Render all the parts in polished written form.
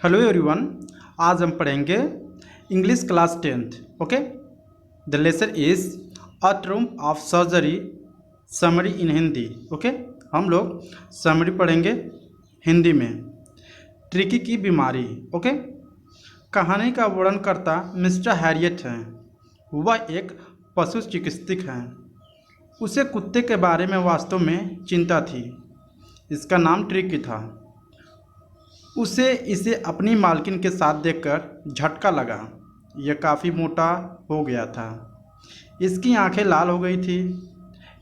Hello everyone. आज हम पढ़ेंगे English class 10th। Okay, the lesson is a term of surgery summary in Hindi. Okay, हम लोग summary पढ़ेंगे हिंदी में। ट्रिकी की बीमारी। ओके, कहानी का वर्णनकर्ता मिस्टर हैरियट हैं। वह एक पशु चिकित्सक हैं। उसे कुत्ते के बारे में वास्तव में चिंता थी। इसका नाम ट्रिकी था। उसे इसे अपनी मालकिन के साथ देखकर झटका लगा। यह काफ़ी मोटा हो गया था। इसकी आंखें लाल हो गई थी।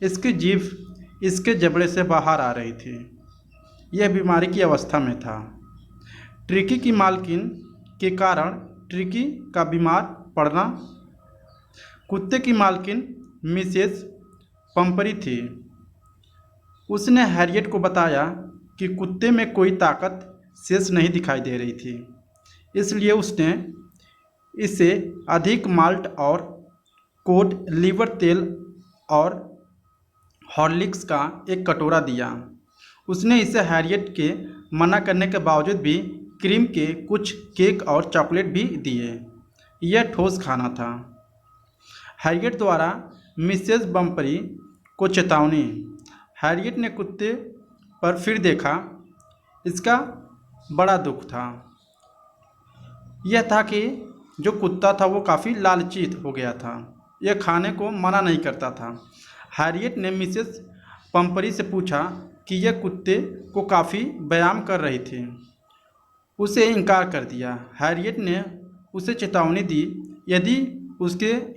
इसकी जीभ इसके जबड़े से बाहर आ रही थी। यह बीमारी की अवस्था में था। ट्रिकी की मालकिन के कारण ट्रिकी का बीमार पड़ना। कुत्ते की मालकिन मिसेस पंपरी थी। उसने हैरियट को बताया कि कुत्ते में कोई ताकत शेष नहीं दिखाई दे रही थी, इसलिए उसने इसे अधिक माल्ट और कोड लीवर तेल और हॉर्लिक्स का एक कटोरा दिया। उसने इसे हैरियट के मना करने के बावजूद भी क्रीम के कुछ केक और चॉकलेट भी दिए। यह ठोस खाना था। हैरियट द्वारा मिसेस बम्परी को चेतावनी। हैरियट ने कुत्ते पर फिर देखा। इसका बड़ा दुख था। यह था कि जो कुत्ता था वो काफ़ी लालची हो गया था। यह खाने को मना नहीं करता था। हैरियट ने मिसेस पंपरी से पूछा कि यह कुत्ते को काफ़ी व्यायाम कर रही थी। उसे इनकार कर दिया। हैरियट ने उसे चेतावनी दी, यदि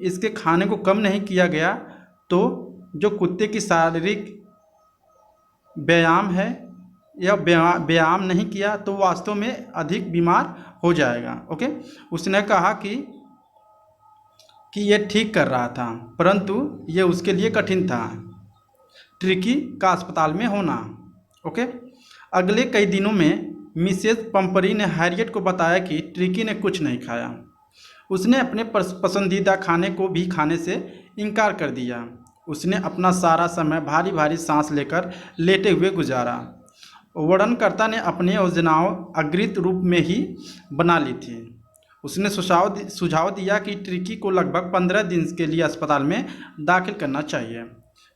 इसके खाने को कम नहीं किया गया तो जो कुत्ते की शारीरिक व्यायाम है या व्यायाम नहीं किया तो वास्तव में अधिक बीमार हो जाएगा। ओके, उसने कहा कि यह ठीक कर रहा था, परंतु यह उसके लिए कठिन था। ट्रिकी का अस्पताल में होना। ओके, अगले कई दिनों में मिसेस पंपरी ने हैरियट को बताया कि ट्रिकी ने कुछ नहीं खाया। उसने अपने पसंदीदा खाने को भी खाने से इनकार कर दिया। उसने अपना सारा समय भारी भारी सांस लेकर लेटे हुए गुजारा। वर्णनकर्ता ने अपनी योजनाओं अग्रिम रूप में ही बना ली थी। उसने सुझाव दिया कि ट्रिकी को लगभग 15 दिन के लिए अस्पताल में दाखिल करना चाहिए।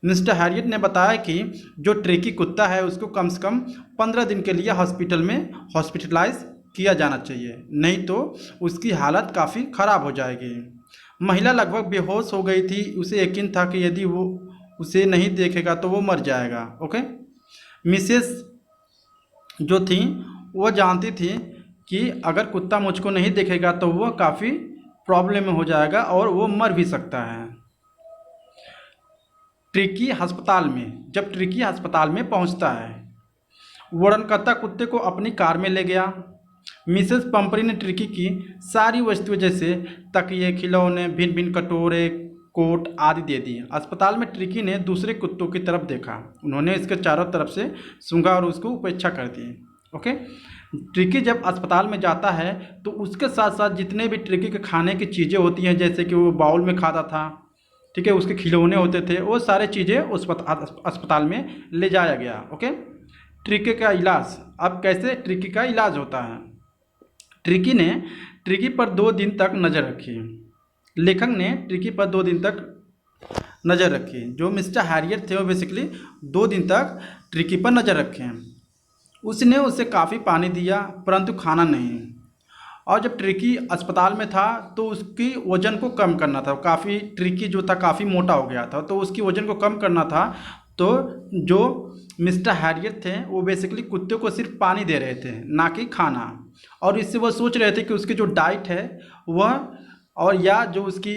मिस्टर हैरियट ने बताया कि जो ट्रिकी कुत्ता है उसको कम से कम 15 दिन के लिए हॉस्पिटल में हॉस्पिटलाइज किया जाना चाहिए, नहीं तो उसकी हालत काफ़ी ख़राब हो जाएगी। महिला लगभग बेहोश हो गई थी। उसे यकीन था कि यदि वो उसे नहीं देखेगा तो वो मर जाएगा। ओके, मिसेस जो थी वो जानती थी कि अगर कुत्ता मुझको नहीं देखेगा तो वह काफ़ी प्रॉब्लम में हो जाएगा और वो मर भी सकता है। जब ट्रिकी अस्पताल में पहुंचता है, वर्णनकर्ता कुत्ते को अपनी कार में ले गया। मिसेस पंपरी ने ट्रिकी की सारी वस्तुएं जैसे तकिए, खिलौने, भिन्न भिन्न कटोरे, कोट आदि दे दिए। अस्पताल में ट्रिकी ने दूसरे कुत्तों की तरफ देखा। उन्होंने इसके चारों तरफ से सूंघा और उसको उपेक्षा कर दी। ओके, ट्रिकी जब अस्पताल में जाता है तो उसके साथ साथ जितने भी ट्रिकी के खाने की चीज़ें होती हैं, जैसे कि वो बाउल में खाता था, ठीक है, उसके खिलौने होते थे, वो सारे चीज़ें उस अस्पताल में ले जाया गया। ओके, ट्रिकी का इलाज। अब कैसे ट्रिकी का इलाज होता है। ट्रिकी ने ट्रिकी पर 2 दिन तक नज़र रखी। लेखक ने ट्रिकी पर 2 दिन तक नज़र रखी। जो मिस्टर हैरियट थे वो बेसिकली 2 दिन तक ट्रिकी पर नज़र रखे। उसने उसे काफ़ी पानी दिया परंतु खाना नहीं। और जब ट्रिकी अस्पताल में था तो उसकी वज़न को कम करना था। काफ़ी ट्रिकी जो था काफ़ी मोटा हो गया था, तो उसकी वज़न को कम करना था। तो जो मिस्टर हैरियट थे वो बेसिकली कुत्ते को सिर्फ पानी दे रहे थे, ना कि खाना। और इससे वो सोच रहे थे कि उसकी जो डाइट है वह और या जो उसकी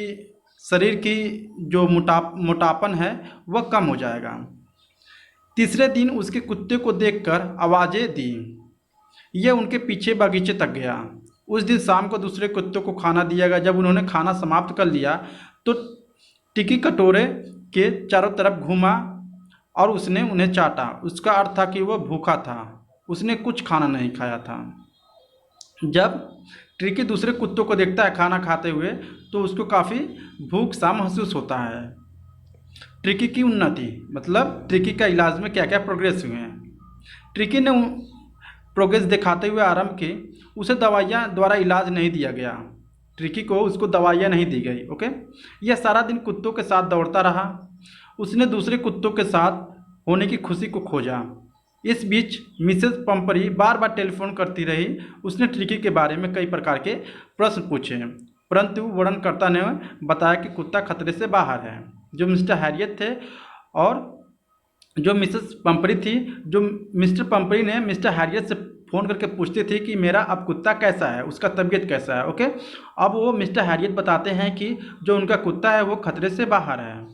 शरीर की जो मोटापन है वह कम हो जाएगा। तीसरे दिन उसके कुत्ते को देखकर आवाज़ें दी। यह उनके पीछे बगीचे तक गया। उस दिन शाम को दूसरे कुत्तों को खाना दिया गया। जब उन्होंने खाना समाप्त कर लिया तो ट्रिकी कटोरे के चारों तरफ घूमा और उसने उन्हें चाटा। उसका अर्थ था कि वह भूखा था। उसने कुछ खाना नहीं खाया था। जब ट्रिकी दूसरे कुत्तों को देखता है खाना खाते हुए तो उसको काफ़ी भूख सा महसूस होता है। ट्रिकी की उन्नति, मतलब ट्रिकी का इलाज में क्या क्या प्रोग्रेस हुए हैं। ट्रिकी ने प्रोग्रेस दिखाते हुए आरंभ की। उसे दवाइयाँ द्वारा इलाज नहीं दिया गया। ट्रिकी को उसको दवाइयाँ नहीं दी गई। ओके, यह सारा दिन कुत्तों के साथ दौड़ता रहा। उसने दूसरे कुत्तों के साथ होने की खुशी को खोजा। इस बीच मिसेस पंपरी बार बार टेलीफोन करती रही। उसने ट्रिकी के बारे में कई प्रकार के प्रश्न पूछे, परंतु वर्णनकर्ता ने बताया कि कुत्ता खतरे से बाहर है। जो मिस्टर हैरियट थे और जो मिसेस पंपरी थी, जो मिस्टर पंपरी ने मिस्टर हैरियट से फ़ोन करके पूछती थी कि मेरा अब कुत्ता कैसा है, उसका तबीयत कैसा है। ओके, अब वो मिस्टर हैरियट बताते हैं कि जो उनका कुत्ता है वो खतरे से बाहर है।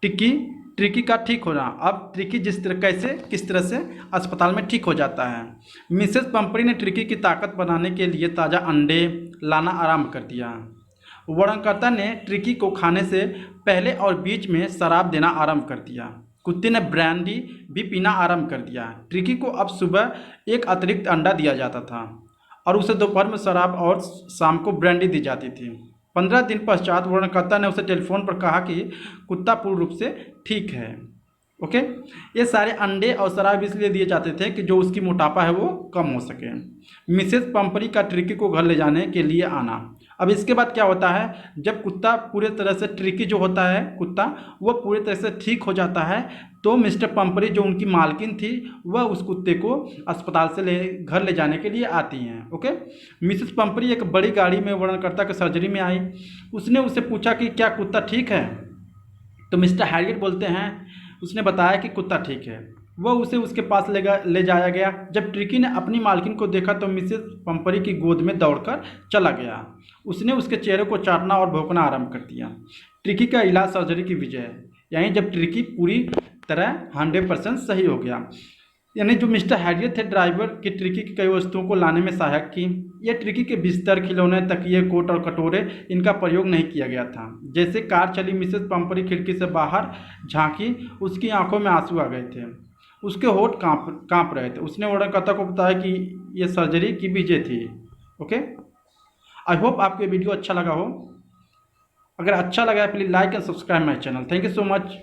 ट्रिकी का ठीक होना। अब ट्रिकी किस तरह से अस्पताल में ठीक हो जाता है। मिसेस पंपरी ने ट्रिकी की ताकत बनाने के लिए ताज़ा अंडे लाना आरंभ कर दिया। वर्णनकर्ता ने ट्रिकी को खाने से पहले और बीच में शराब देना आरंभ कर दिया। कुत्ते ने ब्रांडी भी पीना आरंभ कर दिया। ट्रिकी को अब सुबह एक अतिरिक्त अंडा दिया जाता था और उसे दोपहर में शराब और शाम को ब्रांडी दी जाती थी। 15 दिन पश्चात वर्णनकर्ता ने उसे टेलीफोन पर कहा कि कुत्ता पूर्ण रूप से ठीक है। ओके, ये सारे अंडे और शराब इसलिए दिए जाते थे कि जो उसकी मोटापा है वो कम हो सके। मिसेस पंपरी का ट्रिकी को घर ले जाने के लिए आना। अब इसके बाद क्या होता है, जब कुत्ता पूरे तरह से ट्रिकी जो होता है कुत्ता वो पूरी तरह से ठीक हो जाता है, तो मिस्टर पंपरी जो उनकी मालकिन थी वह उस कुत्ते को अस्पताल से घर ले जाने के लिए आती हैं। ओके, मिसेस पंपरी एक बड़ी गाड़ी में वर्णनकर्ता के सर्जरी में आई। उसने उससे पूछा कि क्या कुत्ता ठीक है, तो मिस्टर हैरियट बोलते हैं, उसने बताया कि कुत्ता ठीक है। वह उसे उसके पास ले जाया गया। जब ट्रिकी ने अपनी मालकिन को देखा तो मिसेस पंपरी की गोद में दौड़कर चला गया। उसने उसके चेहरे को चाटना और भौंकना आरंभ कर दिया। ट्रिकी का इलाज सर्जरी की विजय, यानी जब ट्रिकी पूरी तरह 100% सही हो गया। यानी जो मिस्टर हैरियट थे ड्राइवर की ट्रिकी की कई वस्तुओं को लाने में सहायक की। यह ट्रिकी के बिस्तर, खिलौने, तकिए, कोट और कटोरे, इनका प्रयोग नहीं किया गया था। जैसे कार चली, मिसेस पंपरी खिड़की से बाहर झांकी। उसकी आंखों में आंसू आ गए थे, उसके होठ कांप रहे थे। उसने वर्णनकर्ता को बताया कि यह सर्जरी की विजय थी। ओके, आई होप आपको ये वीडियो अच्छा लगा हो। अगर अच्छा लगा है please like and subscribe my channel. Thank you so much.